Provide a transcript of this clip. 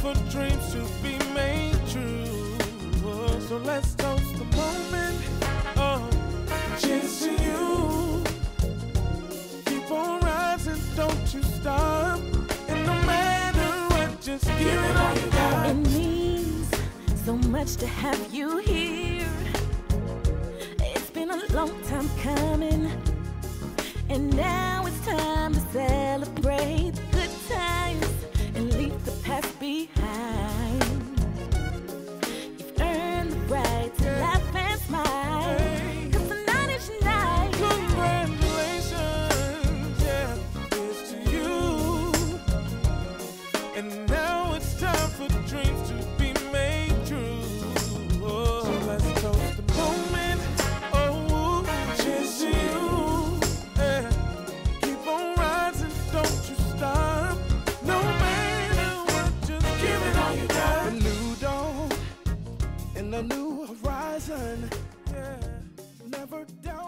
for dreams to be made true. So let's toast the moment. Cheers to you. Keep on rising, don't you stop. And no matter what, just give it all you got. It means so much to have you here. It's been a long time coming, and now it's time to celebrate the good times and leave the past behind. You've earned the right to laugh and smile, 'cause tonight is your night. Congratulations, yeah, here's to you. And now it's time for dreams to be made true. So let's toast the moment. Cheers to you. Yeah. Keep on rising, don't you stop. No matter what, just give it all you got. A new dawn and a new horizon. Yeah. Never doubt.